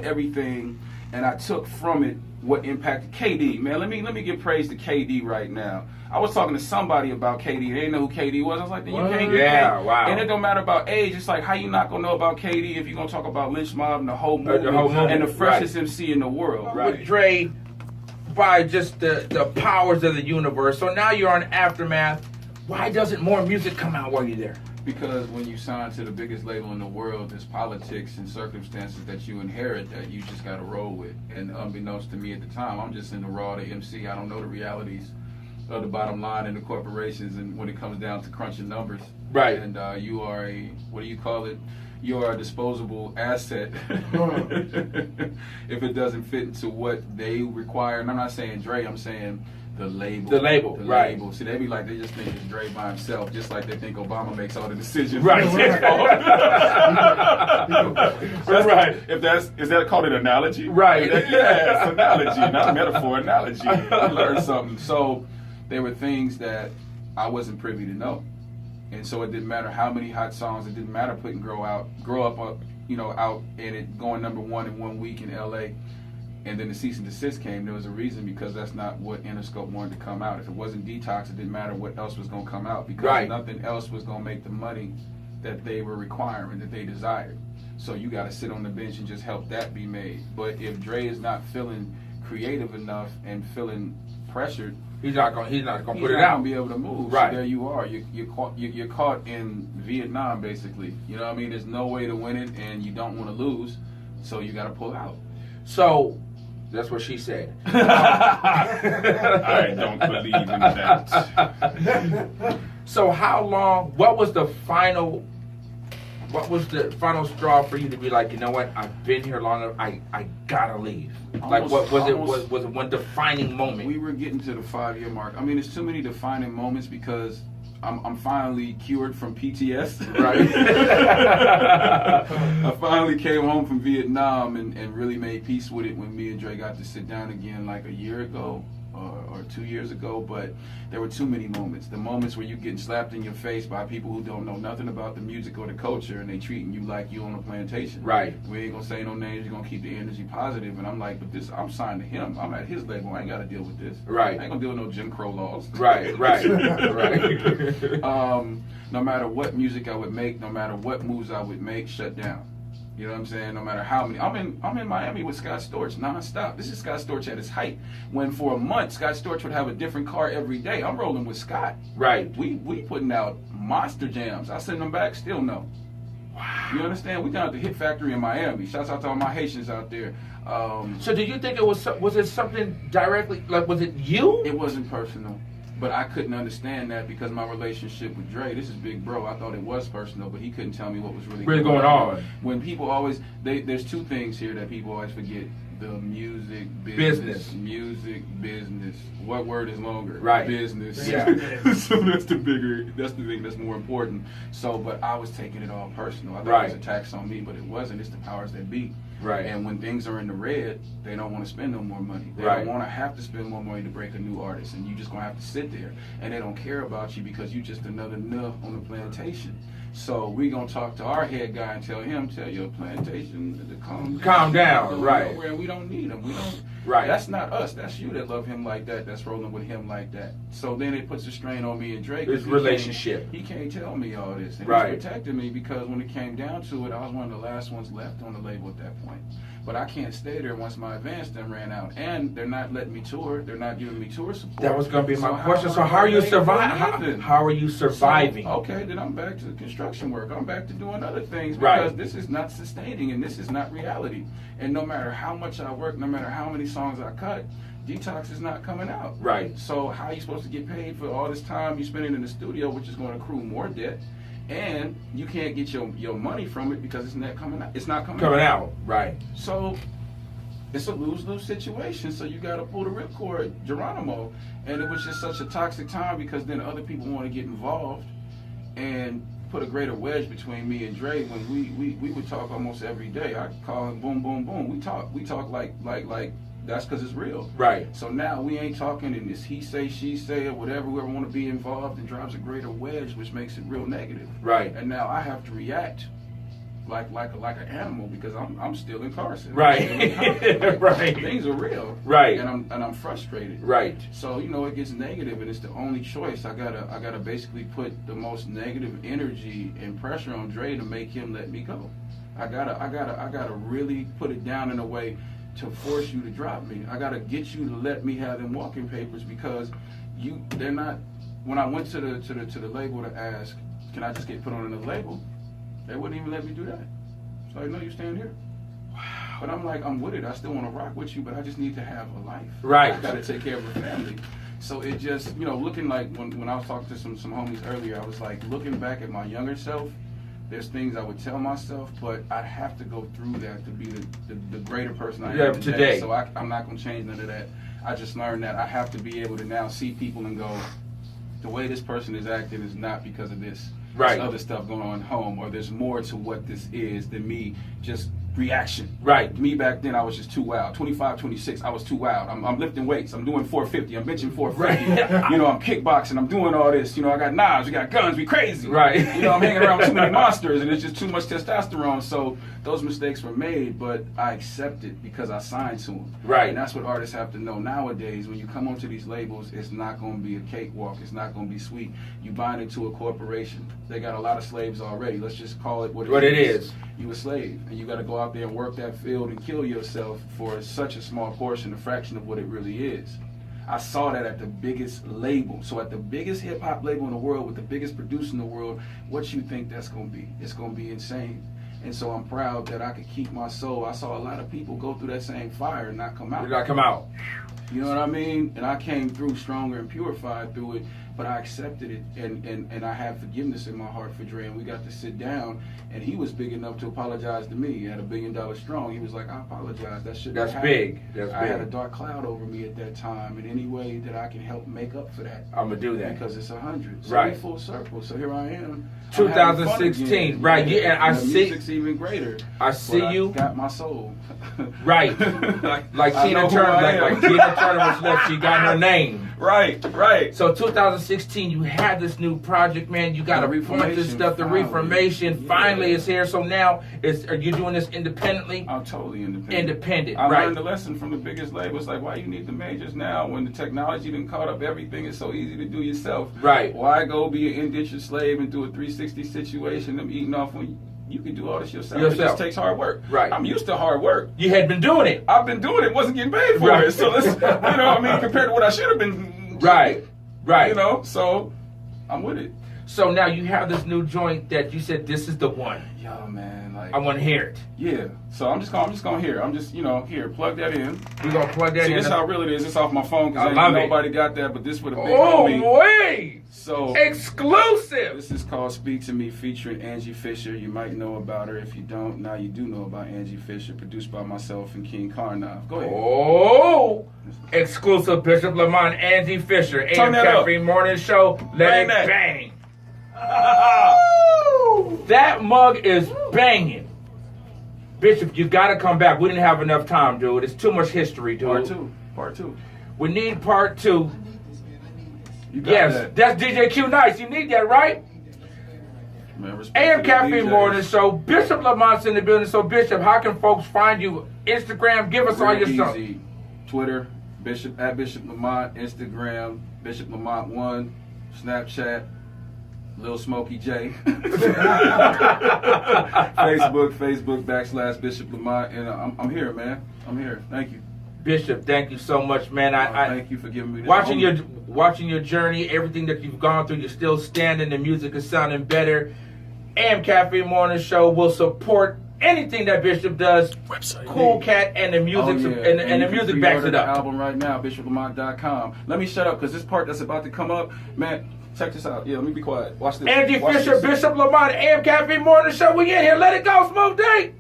everything, and I took from it what impacted KD. Man, let me give praise to KD right now. I was talking to somebody about KD. They didn't know who KD was. I was like, you can't. Yeah, wow. And it don't matter about age. It's like, how you not gonna know about KD if you're gonna talk about Lynch Mob and the whole movement, and the freshest MC in the world? With Dre, by just the powers of the universe. So now you're on Aftermath. Why doesn't more music come out while you're there? Because when you sign to the biggest label in the world, there's politics and circumstances that you inherit that you just got to roll with. And unbeknownst to me at the time, I'm just in the raw, the MC. I don't know the realities of the bottom line in the corporations and when it comes down to crunching numbers. Right. And you are a, what do you call it? You are a disposable asset if it doesn't fit into what they require. And I'm not saying Dre, I'm saying the label. The label, the right. label. See, they be like, they just think it's Dre by himself, just like they think Obama makes all the decisions. Right. Right. Is that called an analogy? Right. Yeah, it's analogy, not a metaphor, analogy. You learn something. So there were things that I wasn't privy to know. And so it didn't matter how many hot songs, it didn't matter putting Grow Up, out and it going number one in 1 week in LA. And then the cease and desist came. There was a reason, because that's not what Interscope wanted to come out. If it wasn't Detox, it didn't matter what else was going to come out, because nothing else was going to make the money that they were requiring, that they desired. So you got to sit on the bench and just help that be made. But if Dre is not feeling creative enough and feeling pressured, he's not gonna put it out. He's not gonna be able to move. Right. So there you are. You're caught in Vietnam, basically. You know what I mean? There's no way to win it, and you don't want to lose, so you got to pull out. So that's what she said. I don't believe in that. So how long? What was the final straw for you to be like, you know what? I've been here long enough. I gotta leave. Like, what was it? Was it one defining moment? We were getting to the 5-year mark. I mean, there's too many defining moments because I'm finally cured from PTS. Right. I finally came home from Vietnam and really made peace with it when me and Dre got to sit down again like a year ago or 2 years ago. But there were too many moments. The moments where you're getting slapped in your face by people who don't know nothing about the music or the culture, and they treating you like you on a plantation. Right. We ain't gonna say no names. You're gonna keep the energy positive. And I'm like, but this, I'm signed to him. I'm at his label. I ain't got to deal with this. Right. I ain't gonna deal with no Jim Crow laws. Right. Right. No matter what music I would make, no matter what moves I would make, shut down. You know what I'm saying? No matter how many. I'm in Miami with Scott Storch nonstop. This is Scott Storch at his height. When for a month Scott Storch would have a different car every day. I'm rolling with Scott. Right. We putting out monster jams. I send them back, still no. Wow. You understand? We down at the Hit Factory in Miami. Shouts out to all my Haitians out there. So did you think it was it something directly, like, was it you? It wasn't personal. But I couldn't understand that because my relationship with Dre, this is Big Bro, I thought it was personal, but he couldn't tell me what was really going on. When people always, there's two things here that people always forget. The music business. Music business. What word is longer? Right. Business. Yeah. So that's the thing that's more important. So, but I was taking it all personal. I thought it was attacks on me, but it wasn't. It's the powers that be. Right. And when things are in the red, they don't want to spend no more money. They don't want to have to spend more money to break a new artist, and you just gonna have to sit there. And they don't care about you because you just another nuh on the plantation. So we gonna talk to our head guy and tell your plantation to calm down. Right. And we don't need him. We don't. Right. That's not us. That's you that love him like that. That's rolling with him like that. So then it puts a strain on me and Drake. This relationship. He can't tell me all this. And right. He's protecting me because when it came down to it, I was one of the last ones left on the label at that point. But I can't stay there once my advance then ran out. And they're not letting me tour. They're not giving me tour support. That was going to be my question. So how are you surviving? How are you surviving? So, okay, then I'm back to the construction work. I'm back to doing other things because this is not sustaining and this is not reality. And no matter how much I work, no matter how many songs I cut, Detox is not coming out. Right. So how are you supposed to get paid for all this time you're spending in the studio, which is going to accrue more debt? And you can't get your money from it because it's not coming out. It's not coming out. Right. So it's a lose-lose situation. So you got to pull the ripcord, Geronimo. And it was just such a toxic time because then other people want to get involved and put a greater wedge between me and Dre when we would talk almost every day. I call him boom, boom, boom. We talk like that's because it's real. Right. So now we ain't talking in this he say, she say, or whatever. Whoever want to be involved and drives a greater wedge, which makes it real negative. Right. And now I have to react like an animal because I'm still incarcerated. Right. Right. Things are real. Right. And I'm frustrated. Right. So it gets negative, and it's the only choice. I gotta basically put the most negative energy and pressure on Dre to make him let me go. I gotta really put it down in a way to force you to drop me. I gotta get you to let me have them walking papers because they're not. When I went to the label to ask, can I just get put on another label? They wouldn't even let me do that. So no, you stand here. Wow. But I'm like, I'm with it. I still want to rock with you, but I just need to have a life. Right. I gotta take care of a family. So it just, looking like when I was talking to some homies earlier, I was like, looking back at my younger self, there's things I would tell myself, but I'd have to go through that to be the greater person I am today. So I'm not going to change none of that. I just learned that I have to be able to now see people and go, the way this person is acting is not because of this. Right. There's other stuff going on at home, or there's more to what this is than me just reaction. Right. Me back then, I was just too wild. 25, 26, I was too wild. I'm lifting weights. I'm doing 450. I'm benching 450. Right. I'm kickboxing. I'm doing all this. I got knives. We got guns. We crazy. Right. I'm hanging around with too many monsters, and it's just too much testosterone. So those mistakes were made, but I accept it because I signed to them. Right. And that's what artists have to know nowadays. When you come onto these labels, it's not going to be a cakewalk. It's not going to be sweet. You bind into a corporation. They got a lot of slaves already. Let's just call it what it is. You a slave, and you got to go out there and work that field and kill yourself for such a small portion, a fraction of what it really is. I saw that at the biggest label. So at the biggest hip hop label in the world with the biggest producer in the world, what you think that's going to be? It's going to be insane. And so I'm proud that I could keep my soul. I saw a lot of people go through that same fire and not come out. Did not come out. You know what I mean? And I came through stronger and purified through it, but I accepted it, and I have forgiveness in my heart for Dre, and we got to sit down, and he was big enough to apologize to me at $1 billion strong. He was like, I apologize. That shouldn't have happened. Big. That's I big. had a dark cloud over me at that time, and any way that I can help make up for that, I'm going to do that. because it's 100. So right. we full circle. So here I am. 2016, right? Yeah, and I the see. Music's even greater. I see you. Got my soul. Right. like Tina Turner. Like Tina Turner was left. She got her name. Right. So 2016, you had this new project, man. You got to point this stuff. The Reformation finally is here. So now, are you doing this independently? I'm totally independent. Independent. I right. learned the lesson from the biggest labels. Like, why you need the majors now when the technology done caught up everything? It's so easy to do yourself. Right. Why go be an indentured slave and do a 360 situation? Them eating off when you can do all this yourself. It just takes hard work. Right. I'm used to hard work. You had been doing it. I've been doing it. Wasn't getting paid for it. So let's, compared to what I should have been. Right. So I'm with it. So now you have this new joint that you said this is the one. Yo, man, like I want to hear it. Yeah. So I'm just gonna hear. I'm just here. Plug that in. We're gonna plug that in. This is how real it is. It's off my phone because nobody got that, but this for the big homie. Oh wait! So exclusive. This is called "Speak to Me" featuring Angie Fisher. You might know about her. If you don't, now you do know about Angie Fisher. Produced by myself and King Karnov. Go ahead. Oh, exclusive Bishop Lamont, Angie Fisher, AM Caffeine Morning Show. Let it bang. That mug is banging. Bishop, you gotta come back. We didn't have enough time, dude. It's too much history, dude. Part two. We need part 2. You got that. That's DJ Q Nice. You need that, right? Man, AM Caffeine Morning Show. Bishop Lamont's in the building. So, Bishop, how can folks find you? Instagram, give us all your stuff. Easy. Twitter, Bishop at Bishop Lamont. Instagram, Bishop Lamont 1. Snapchat, Lil Smokey J. Facebook / Bishop Lamont. And I'm here, man. I'm here. Thank you. Bishop, thank you so much, man. Thank you for giving me this. Watching your journey, everything that you've gone through, you're still standing. The music is sounding better. AM Caffeine Morning Show will support anything that Bishop does. Website. Cool Cat and the music and the music backs it up. The album right now, BishopLamont.com. Let me shut up because this part that's about to come up, man. Check this out. Yeah, let me be quiet. Watch this. Angie Fisher, Bishop Lamont, AM Caffeine Morning Show. We in here. Let it go, Smooth D.